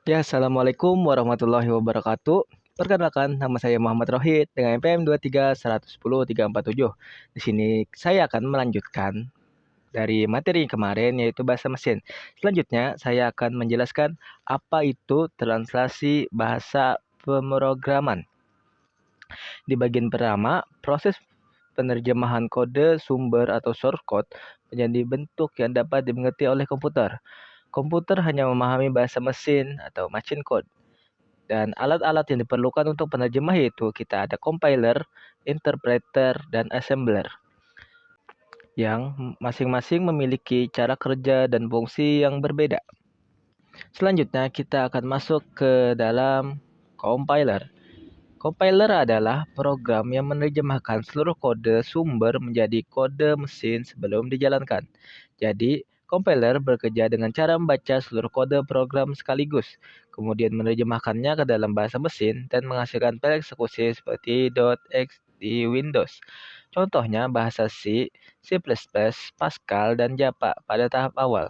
Ya, Assalamualaikum warahmatullahi wabarakatuh. Perkenalkan, nama saya Muhammad Rohid dengan NPM 23 110 347. Di sini saya akan melanjutkan dari materi yang kemarin yaitu bahasa mesin. Selanjutnya, saya akan menjelaskan apa itu translasi bahasa pemrograman. Di bagian pertama, proses penerjemahan kode sumber atau source code menjadi bentuk yang dapat dimengerti oleh komputer. Komputer hanya memahami bahasa mesin atau machine code. Dan alat-alat yang diperlukan untuk penerjemah yaitu kita ada compiler, interpreter, dan assembler yang masing-masing memiliki cara kerja dan fungsi yang berbeda. Selanjutnya kita akan masuk ke dalam compiler. Compiler adalah program yang menerjemahkan seluruh kode sumber menjadi kode mesin sebelum dijalankan. Jadi, compiler bekerja dengan cara membaca seluruh kode program sekaligus, kemudian menerjemahkannya ke dalam bahasa mesin dan menghasilkan file eksekusi seperti .x di Windows. Contohnya bahasa C, C++, Pascal, dan Java pada tahap awal.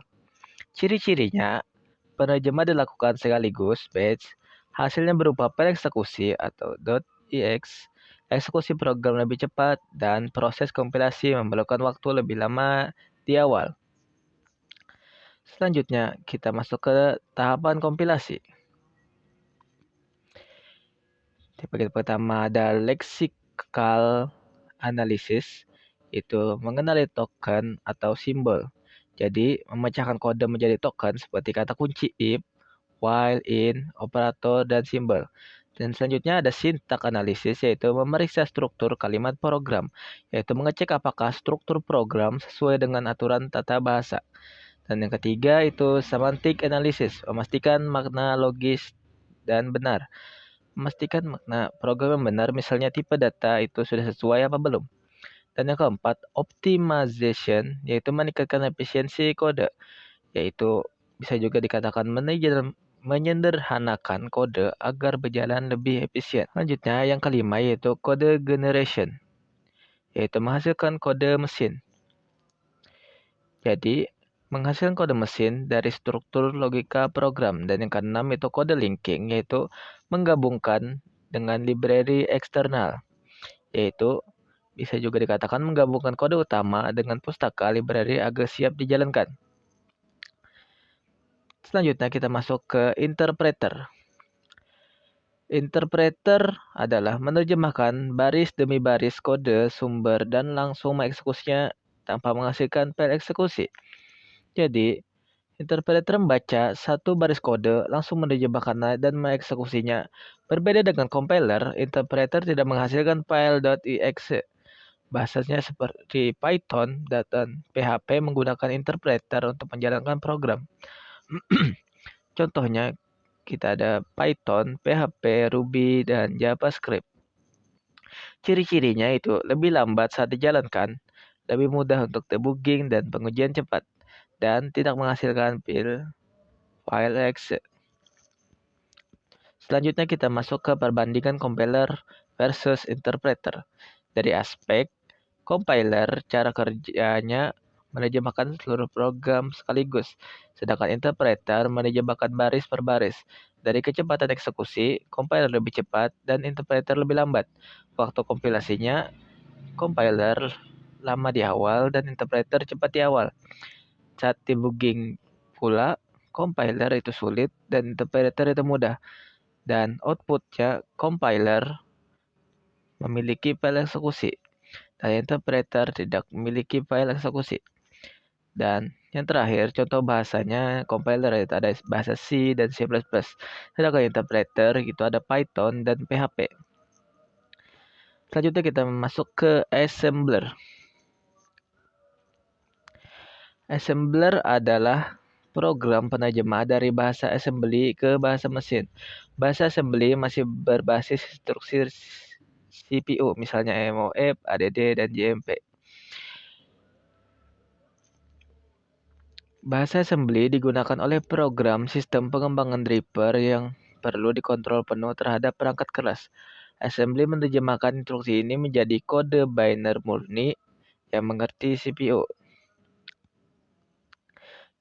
Ciri-cirinya, penerjemah dilakukan sekaligus, batch. Hasilnya berupa file eksekusi atau .ex. Eksekusi program lebih cepat dan proses kompilasi memerlukan waktu lebih lama di awal. Selanjutnya, kita masuk ke tahapan kompilasi. Di bagian pertama ada lexical analysis, itu mengenali token atau simbol. Jadi, memecahkan kode menjadi token seperti kata kunci if, while, in, operator, dan simbol. Dan selanjutnya ada syntax analisis, yaitu memeriksa struktur kalimat program, yaitu mengecek apakah struktur program sesuai dengan aturan tata bahasa. Dan yang ketiga itu semantic analysis, memastikan makna logis dan benar. Memastikan makna program yang benar, misalnya tipe data itu sudah sesuai apa belum. Dan yang keempat, optimization, yaitu meningkatkan efisiensi kode, yaitu bisa juga dikatakan menyederhanakan kode agar berjalan lebih efisien. Selanjutnya, yang kelima yaitu kode generation, yaitu menghasilkan kode mesin. Jadi, menghasilkan kode mesin dari struktur logika program. Dan yang keenam itu kode linking, yaitu menggabungkan dengan library eksternal, yaitu bisa juga dikatakan menggabungkan kode utama dengan pustaka library agar siap dijalankan. Selanjutnya kita masuk ke interpreter. Interpreter adalah menerjemahkan baris demi baris kode sumber dan langsung mengeksekusinya tanpa menghasilkan file eksekusi. Jadi, interpreter membaca satu baris kode, langsung menerjemahkannya dan mengeksekusinya. Berbeda dengan compiler, interpreter tidak menghasilkan file .exe. Bahasanya seperti Python dan PHP menggunakan interpreter untuk menjalankan program. Contohnya, kita ada Python, PHP, Ruby, dan JavaScript. Ciri-cirinya itu lebih lambat saat dijalankan, lebih mudah untuk debugging dan pengujian cepat, dan tidak menghasilkan file exe. Selanjutnya kita masuk ke perbandingan compiler versus interpreter. Dari aspek compiler, cara kerjanya menerjemahkan seluruh program sekaligus, sedangkan interpreter menerjemahkan baris per baris. Dari kecepatan eksekusi, compiler lebih cepat dan interpreter lebih lambat. Waktu kompilasinya, compiler lama di awal dan interpreter cepat di awal. Saat debugging pula, compiler itu sulit dan interpreter itu mudah. Dan outputnya, compiler memiliki file eksekusi dan interpreter tidak memiliki file eksekusi. Dan yang terakhir, contoh bahasanya compiler itu ada bahasa C dan C++. Sedangkan interpreter itu ada Python dan PHP. Selanjutnya kita masuk ke assembler. Assembler adalah program penerjemah dari bahasa assembly ke bahasa mesin. Bahasa assembly masih berbasis instruksi CPU, misalnya MOF, ADD, dan JMP. Bahasa assembly digunakan oleh program sistem pengembangan driver yang perlu dikontrol penuh terhadap perangkat keras. Assembly menerjemahkan instruksi ini menjadi kode binary murni yang mengerti CPU.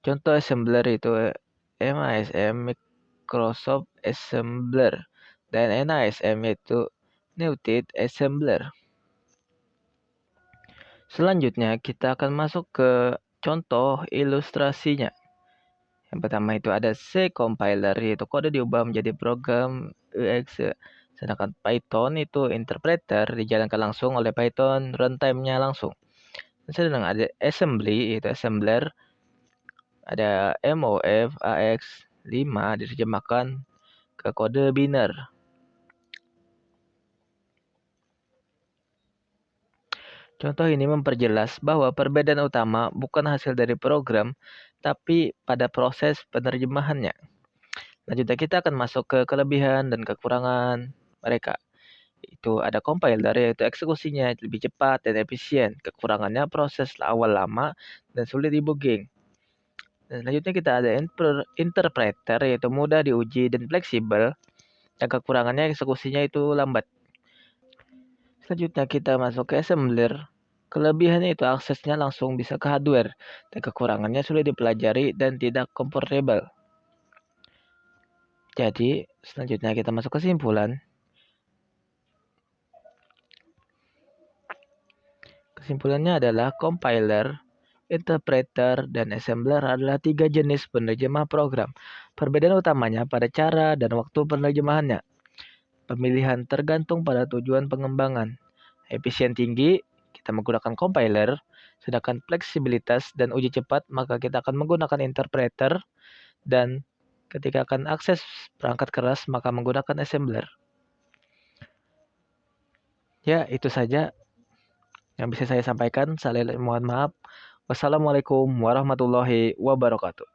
Contoh assembler itu MASM, Microsoft Assembler, dan NASM yaitu Native Assembler. Selanjutnya kita akan masuk ke contoh ilustrasinya. Yang pertama itu ada C compiler, yaitu kode diubah menjadi program exe. Sedangkan Python itu interpreter dijalankan langsung oleh Python runtime-nya langsung. Sedangkan ada assembly, yaitu assembler, ada MOF AX5 diterjemahkan ke kode biner. Contoh ini memperjelas bahwa perbedaan utama bukan hasil dari program, tapi pada proses penerjemahannya. Selanjutnya kita akan masuk ke kelebihan dan kekurangan mereka. Itu ada compiler, yaitu eksekusinya lebih cepat dan efisien. Kekurangannya proses awal lama dan sulit debugging. Dan selanjutnya kita ada interpreter, yaitu mudah diuji dan fleksibel. Dan kekurangannya eksekusinya itu lambat. Selanjutnya kita masuk ke assembler. Kelebihannya itu aksesnya langsung bisa ke hardware. Dan kekurangannya sulit dipelajari dan tidak comfortable. Jadi, selanjutnya kita masuk kesimpulan. Kesimpulannya adalah compiler, interpreter, dan assembler adalah 3 jenis penerjemah program. Perbedaan utamanya pada cara dan waktu penerjemahannya. Pemilihan tergantung pada tujuan pengembangan. Efisien tinggi, kita menggunakan compiler, sedangkan fleksibilitas dan uji cepat, maka kita akan menggunakan interpreter, dan ketika akan akses perangkat keras, maka menggunakan assembler. Ya, itu saja yang bisa saya sampaikan. Saya mohon maaf. Wassalamualaikum warahmatullahi wabarakatuh.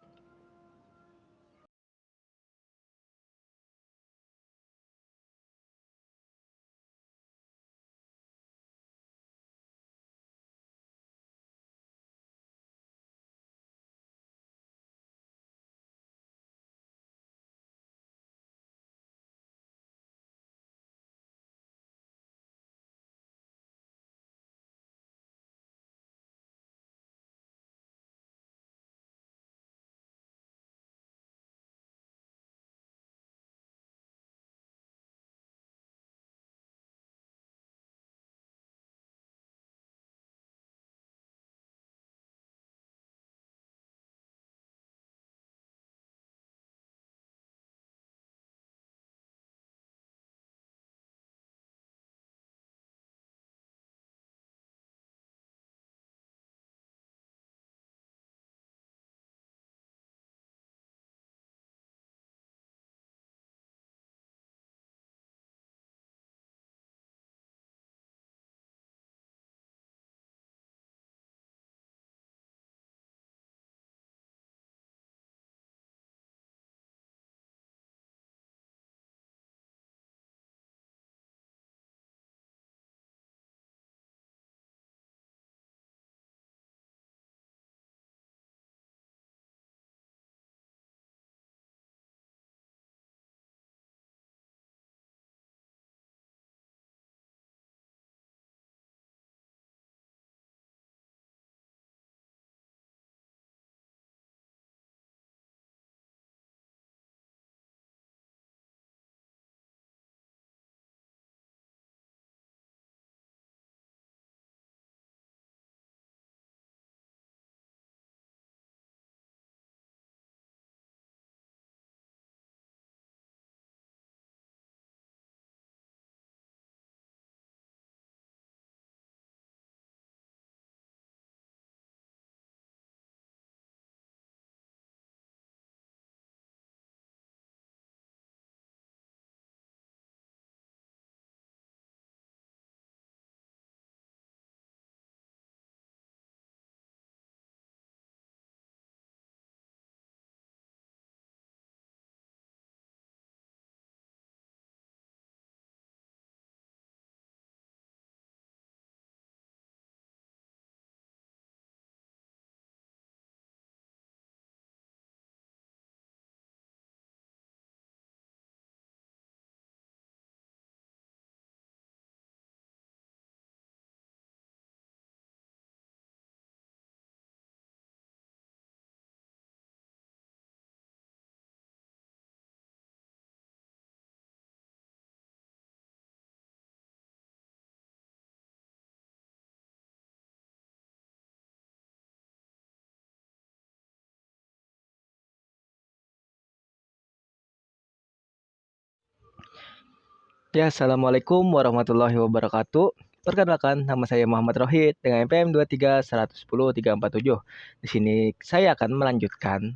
Ya, Assalamualaikum warahmatullahi wabarakatuh. Perkenalkan, nama saya Muhammad Rohid dengan NPM 23110 347. Di sini saya akan melanjutkan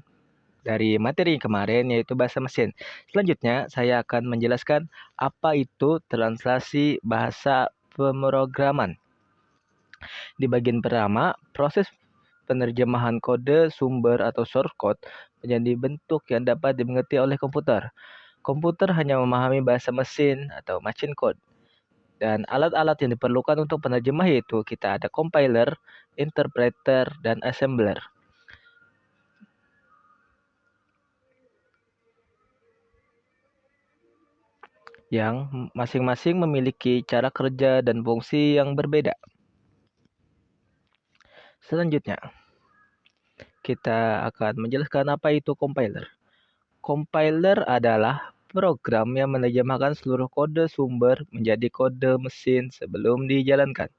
dari materi kemarin yaitu bahasa mesin. Selanjutnya, saya akan menjelaskan apa itu translasi bahasa pemrograman. Di bagian pertama, proses penerjemahan kode sumber atau source code menjadi bentuk yang dapat dimengerti oleh komputer. Komputer hanya memahami bahasa mesin atau machine code. Dan alat-alat yang diperlukan untuk penerjemah yaitu kita ada compiler, interpreter, dan assembler. Yang masing-masing memiliki cara kerja dan fungsi yang berbeda. Selanjutnya, kita akan menjelaskan apa itu compiler. Compiler adalah program yang menerjemahkan seluruh kode sumber menjadi kode mesin sebelum dijalankan.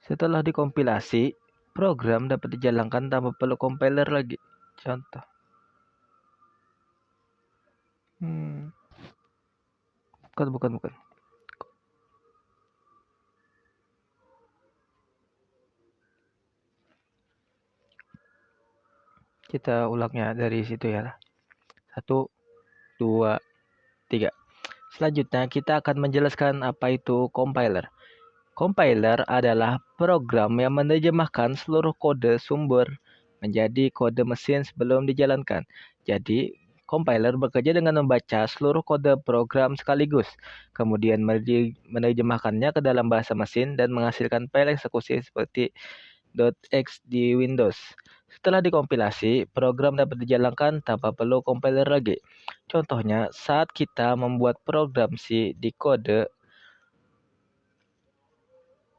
Setelah dikompilasi, program dapat dijalankan tanpa perlu compiler lagi. Contoh. Bukan. Kita ulangnya dari situ ya. 1, 2, 3. Selanjutnya kita akan menjelaskan apa itu compiler. Compiler adalah program yang menerjemahkan seluruh kode sumber menjadi kode mesin sebelum dijalankan. Jadi, compiler bekerja dengan membaca seluruh kode program sekaligus, kemudian menerjemahkannya ke dalam bahasa mesin dan menghasilkan file eksekusi seperti .x di Windows. Setelah dikompilasi, program dapat dijalankan tanpa perlu compiler lagi. Contohnya, saat kita membuat program C di kode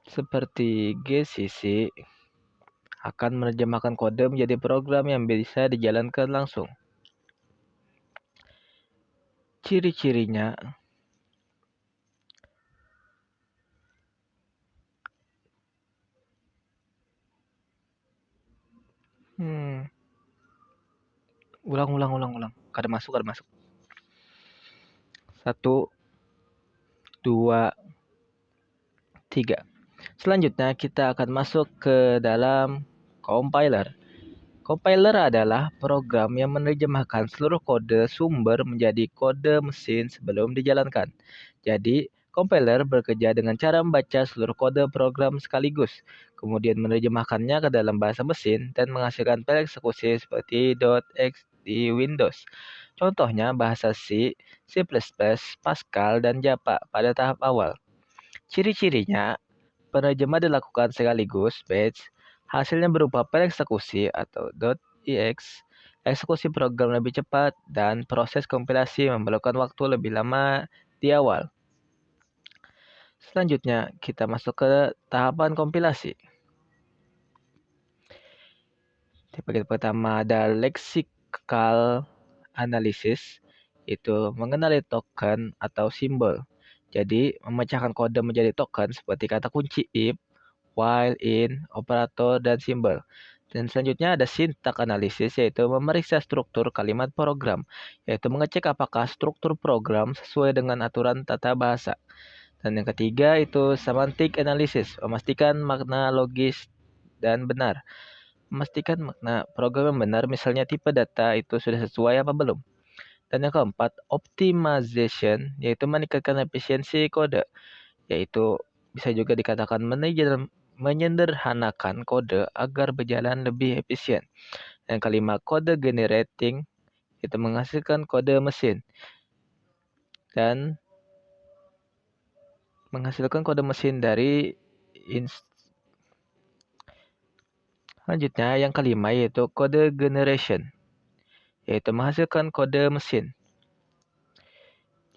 seperti GCC akan menerjemahkan kode menjadi program yang bisa dijalankan langsung. Ciri-cirinya, ulang. Kada masuk. 1, 2, 3. Selanjutnya kita akan masuk ke dalam compiler. Compiler adalah program yang menerjemahkan seluruh kode sumber menjadi kode mesin sebelum dijalankan. Jadi, compiler bekerja dengan cara membaca seluruh kode program sekaligus, kemudian menerjemahkannya ke dalam bahasa mesin dan menghasilkan file eksekusi seperti .x di Windows. Contohnya bahasa C, C++, Pascal, dan Java pada tahap awal. Ciri-cirinya, penerjemah dilakukan sekaligus, batch. Hasilnya berupa file eksekusi atau .ex. Eksekusi program lebih cepat dan proses kompilasi memerlukan waktu lebih lama di awal. Selanjutnya, kita masuk ke tahapan kompilasi. Di bagian pertama ada lexical analysis, itu mengenali token atau simbol. Jadi, memecahkan kode menjadi token seperti kata kunci if, while, in, operator, dan simbol. Dan selanjutnya ada syntax analisis, yaitu memeriksa struktur kalimat program, yaitu mengecek apakah struktur program sesuai dengan aturan tata bahasa. Dan yang ketiga itu semantic analysis, memastikan makna logis dan benar. Memastikan makna program yang benar, misalnya tipe data itu sudah sesuai apa belum. Dan yang keempat, optimization, yaitu meningkatkan efisiensi kode, yaitu bisa juga dikatakan menyederhanakan kode agar berjalan lebih efisien. Yang kelima, kode generating, itu menghasilkan kode mesin. Dan menghasilkan kode mesin dari selanjutnya yang kelima yaitu kode generation, yaitu menghasilkan kode mesin.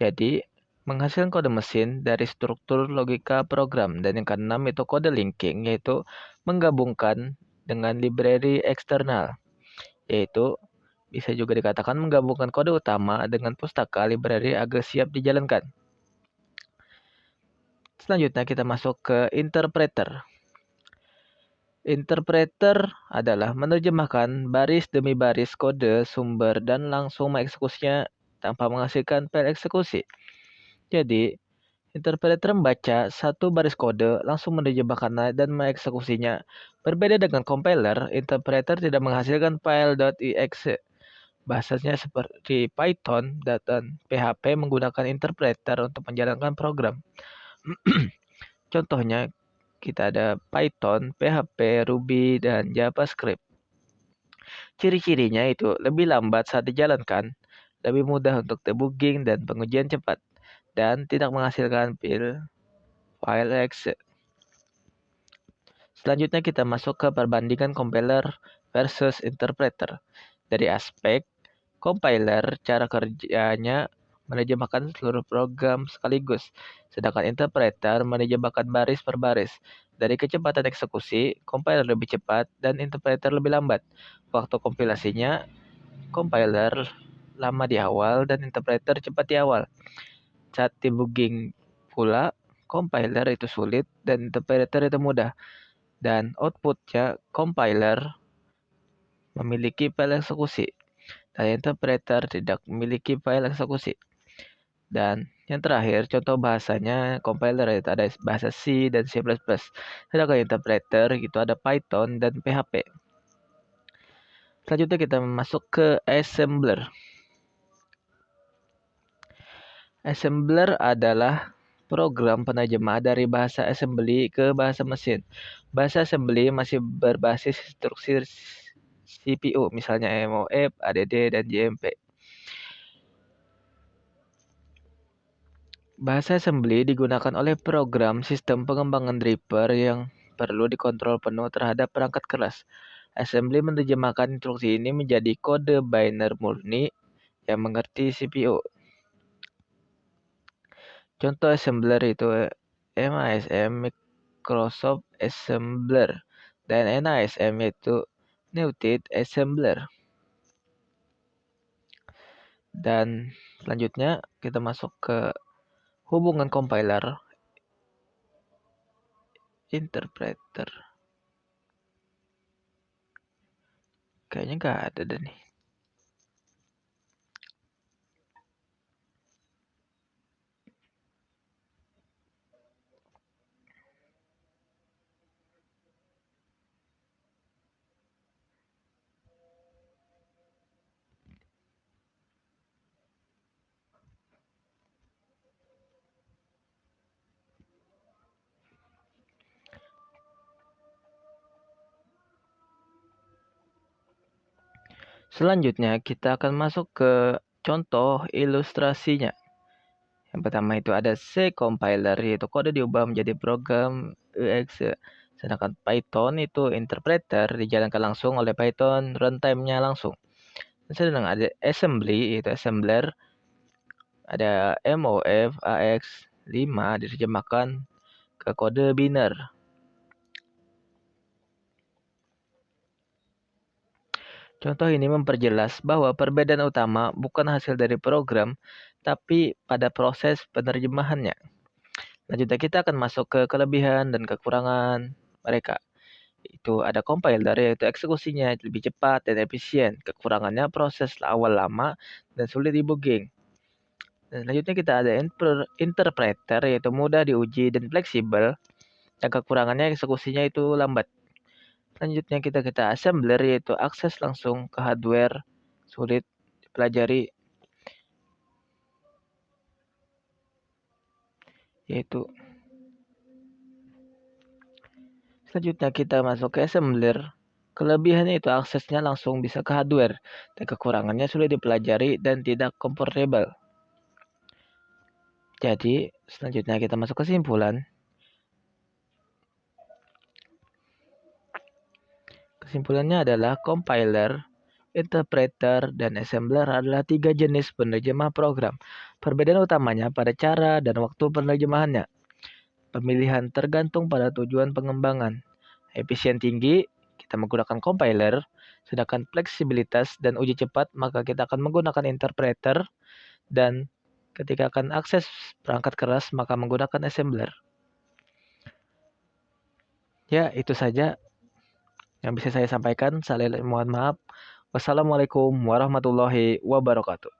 Jadi, menghasilkan kode mesin dari struktur logika program. Dan yang keenam itu kode linking, yaitu menggabungkan dengan library eksternal, yaitu Bisa juga dikatakan menggabungkan kode utama dengan pustaka library agar siap dijalankan. Selanjutnya kita masuk ke interpreter. Interpreter adalah menerjemahkan baris demi baris kode sumber dan langsung mengeksekusinya tanpa menghasilkan file eksekusi. Jadi, interpreter membaca satu baris kode, langsung menerjemahkannya dan mengeksekusinya. Berbeda dengan compiler, interpreter tidak menghasilkan file .exe. Bahasanya seperti Python dan PHP menggunakan interpreter untuk menjalankan program. Contohnya, kita ada Python, PHP, Ruby, dan JavaScript. Ciri-cirinya itu lebih lambat saat dijalankan, lebih mudah untuk debugging dan pengujian cepat, dan tidak menghasilkan file exe. Selanjutnya kita masuk ke perbandingan compiler versus interpreter. Dari aspek compiler, cara kerjanya menerjemahkan seluruh program sekaligus, sedangkan interpreter menerjemahkan baris per baris. Dari kecepatan eksekusi, compiler lebih cepat dan interpreter lebih lambat. Waktu kompilasinya, compiler lama di awal dan interpreter cepat di awal. Saat debugging pula, compiler itu sulit dan interpreter itu mudah. Dan outputnya compiler memiliki file eksekusi dan interpreter tidak memiliki file eksekusi. Dan yang terakhir, contoh bahasanya compiler itu ada bahasa C dan C++. Sedangkan interpreter itu ada Python dan PHP. Selanjutnya kita masuk ke assembler. Assembler adalah program penerjemah dari bahasa assembly ke bahasa mesin. Bahasa assembly masih berbasis instruksi CPU, misalnya MOF, ADD, dan JMP. Bahasa assembly digunakan oleh program sistem pengembangan driver yang perlu dikontrol penuh terhadap perangkat keras. Assembly menerjemahkan instruksi ini menjadi kode binary murni yang mengerti CPU. Contoh assembler itu MASM, Microsoft Assembler, dan NASM yaitu Native Assembler. Dan selanjutnya kita masuk ke hubungan compiler interpreter. Kayaknya nggak ada deh nih. Selanjutnya kita akan masuk ke contoh ilustrasinya. Yang pertama itu ada C compiler, yaitu kode diubah menjadi program exe. Sedangkan Python itu interpreter dijalankan langsung oleh Python runtime-nya langsung. Sedangkan ada assembly, yaitu assembler, ada MOF AX5 diterjemahkan ke kode biner. Contoh ini memperjelas bahwa perbedaan utama bukan hasil dari program, tapi pada proses penerjemahannya. Lanjutnya kita akan masuk ke kelebihan dan kekurangan mereka. Itu ada compiler, yaitu eksekusinya lebih cepat dan efisien. Kekurangannya proses awal lama dan sulit debugging. Dan selanjutnya kita ada interpreter, yaitu mudah diuji dan fleksibel. Dan kekurangannya eksekusinya itu lambat. Selanjutnya kita assembler, yaitu akses langsung ke hardware, sulit dipelajari, yaitu selanjutnya kita masuk ke assembler. Kelebihannya itu aksesnya langsung bisa ke hardware, dan kekurangannya sulit dipelajari dan tidak comfortable. Jadi, selanjutnya kita masuk kesimpulan. Kesimpulannya adalah compiler, interpreter, dan assembler adalah 3 jenis penerjemah program. Perbedaan utamanya pada cara dan waktu penerjemahannya. Pemilihan tergantung pada tujuan pengembangan. Efisien tinggi, kita menggunakan compiler. Sedangkan fleksibilitas dan uji cepat, maka kita akan menggunakan interpreter. Dan ketika akan akses perangkat keras, maka menggunakan assembler. Ya, itu saja yang bisa saya sampaikan. Saya mohon maaf. Wassalamualaikum warahmatullahi wabarakatuh.